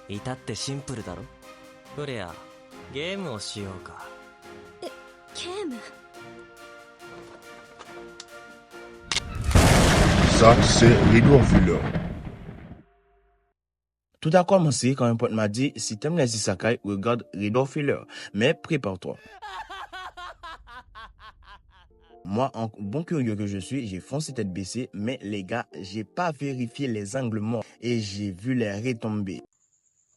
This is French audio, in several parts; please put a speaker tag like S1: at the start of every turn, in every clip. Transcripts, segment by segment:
S1: 至ってシンプルだろ。フレア、ゲームをしようか。
S2: ゲーム？
S3: Ça, c'est Edouard Fuller.
S4: Tout a commencé quand un pote m'a dit, si t'aimes les isekai, regarde Reader Filler. Mais prépare-toi. Moi, en bon curieux que je suis, j'ai foncé tête baissée, mais les gars, j'ai pas vérifié les angles morts et j'ai vu les retombées.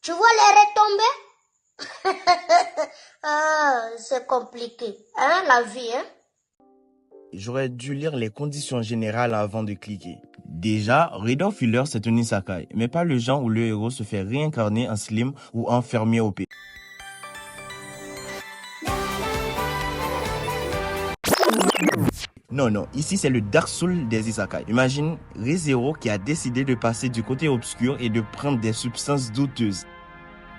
S5: Tu vois les retombées? Ah, c'est compliqué, hein, la vie, hein?
S4: J'aurais dû lire les conditions générales avant de cliquer. Déjà, Reader Filler, c'est un isekai, mais pas le genre où le héros se fait réincarner en slim ou en fermier OP. Non, ici c'est le Dark Souls des isekai. Imagine ReZero qui a décidé de passer du côté obscur et de prendre des substances douteuses.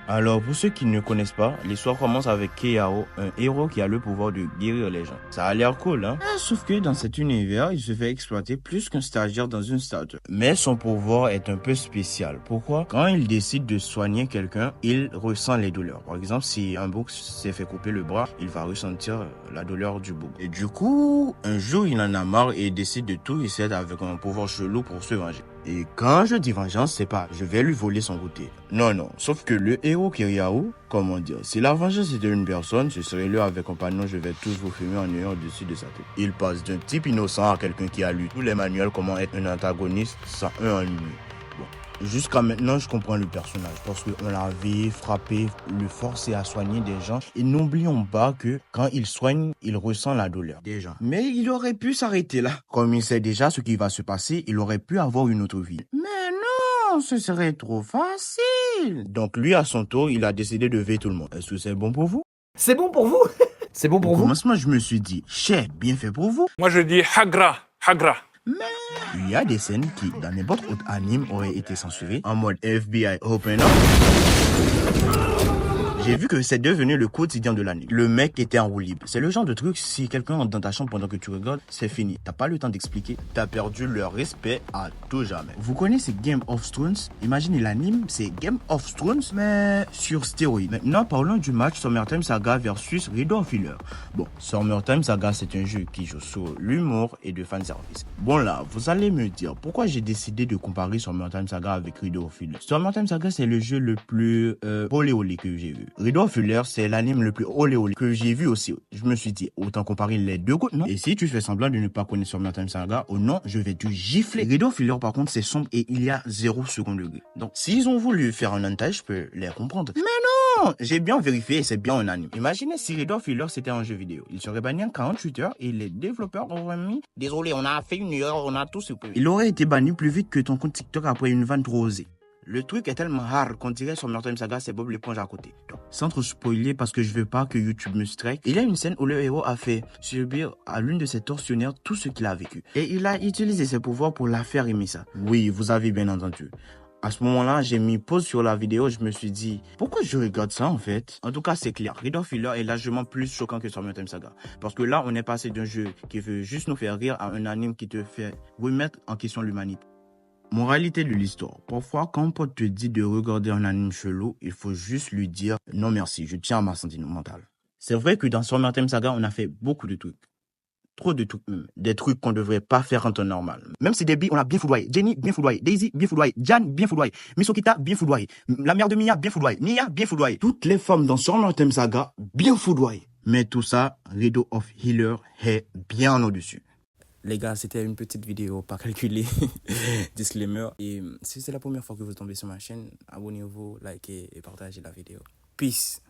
S4: Alors, pour ceux qui ne connaissent pas, l'histoire commence avec Keiao, un héros qui a le pouvoir de guérir les gens. Ça a l'air cool, hein? Sauf que dans cet univers, il se fait exploiter plus qu'un stagiaire dans une start-up. Mais son pouvoir est un peu spécial. Pourquoi? Quand il décide de soigner quelqu'un, il ressent les douleurs. Par exemple, si un bouc s'est fait couper le bras, il va ressentir la douleur du bouc. Et du coup, un jour, il en a marre et décide de tout reset avec un pouvoir chelou pour se venger. Et quand je dis vengeance, c'est pas je vais lui voler son goûter. Non. Sauf que le héros Keiao, comment dire, si la vengeance était une personne, ce serait lui avec un panneau je vais tous vous filmer en ayant au-dessus de sa tête. Il passe d'un type innocent à quelqu'un qui a lu tous les manuels comment être un antagoniste sans un ennemi. Bon. Jusqu'à maintenant, je comprends le personnage parce qu'on l'avait frappé, le forcer à soigner des gens. Et n'oublions pas que quand il soigne, il ressent la douleur des gens. Mais il aurait pu s'arrêter là. Comme il sait déjà ce qui va se passer, il aurait pu avoir une autre vie. Mais non, ce serait trop facile. Donc lui, à son tour, il a décidé de veiller tout le monde. Est-ce que c'est bon pour vous?
S6: C'est bon pour vous? C'est bon pour
S4: Au
S6: vous?
S4: commencement, je me suis dit, chef, bien fait pour vous.
S7: Moi je dis Hagra, Hagra.
S4: Mais il y a des scènes qui, dans n'importe autre anime, auraient été censurées en mode FBI Open Up. J'ai vu que c'est devenu le quotidien de l'anime. Le mec était en roue libre. C'est le genre de truc, si quelqu'un entre dans ta chambre pendant que tu regardes, c'est fini. T'as pas le temps d'expliquer. T'as perdu leur respect à tout jamais. Vous connaissez Game of Thrones? Imaginez l'anime, c'est Game of Thrones, mais sur stéroïdes. Maintenant, parlons du match Summertime Saga versus Reader Filler. Bon, Summertime Saga, c'est un jeu qui joue sur l'humour et de fanservice. Bon là, vous allez me dire, pourquoi j'ai décidé de comparer Summertime Saga avec Reader Filler? Summertime Saga, c'est le jeu le plus olé olé que j'ai vu. Reader Filler, c'est l'anime le plus olé olé que j'ai vu aussi. Je me suis dit, autant comparer les deux côtés, non? Et si tu fais semblant de ne pas connaître Summertime Saga, oh non, je vais te gifler. Reader Filler, par contre, c'est sombre et il y a 0 second degré. Donc, s'ils ont voulu faire un hentai, je peux les comprendre. Mais non! J'ai bien vérifié et c'est bien un anime. Imaginez si Reader Filler c'était un jeu vidéo. Il serait banni en 48 heures et les développeurs auraient mis, désolé, on a fait une erreur, on a tout supprimé. Il aurait été banni plus vite que ton compte TikTok après une vanne trop osée. Le truc est tellement hard qu'on dirait sur Summertime Saga, c'est Bob l'éponge à côté. Donc, sans trop spoiler parce que je veux pas que YouTube me strike, il y a une scène où le héros a fait subir à l'une de ses tortionnaires tout ce qu'il a vécu. Et il a utilisé ses pouvoirs pour la faire aimer ça. Oui, vous avez bien entendu. À ce moment-là, j'ai mis pause sur la vidéo, je me suis dit, pourquoi je regarde ça en fait? En tout cas, c'est clair, Reader Filler est largement plus choquant que Summertime Saga. Parce que là, on est passé d'un jeu qui veut juste nous faire rire à un anime qui te fait remettre en question l'humanité. Moralité de l'histoire. Parfois, quand un pote te dit de regarder un anime chelou, il faut juste lui dire « Non merci, je tiens à ma santé mentale ». C'est vrai que dans Summertime Saga, on a fait beaucoup de trucs. Trop de trucs même. Des trucs qu'on devrait pas faire en temps normal. Même si Debbie, on l'a bien foudroyé. Jenny, bien foudroyé. Daisy, bien foudroyé. Jan, bien foudroyé. Misokita, bien foudroyé. La mère de Mia, bien foudroyée. Nia, bien foudroyée. Toutes les femmes dans Summertime Saga, bien foudroyées. Mais tout ça, Reader of Healer est bien au-dessus. Les gars, c'était une petite vidéo pas calculée. Disclaimer. Et si c'est la première fois que vous tombez sur ma chaîne, abonnez-vous, likez et partagez la vidéo. Peace.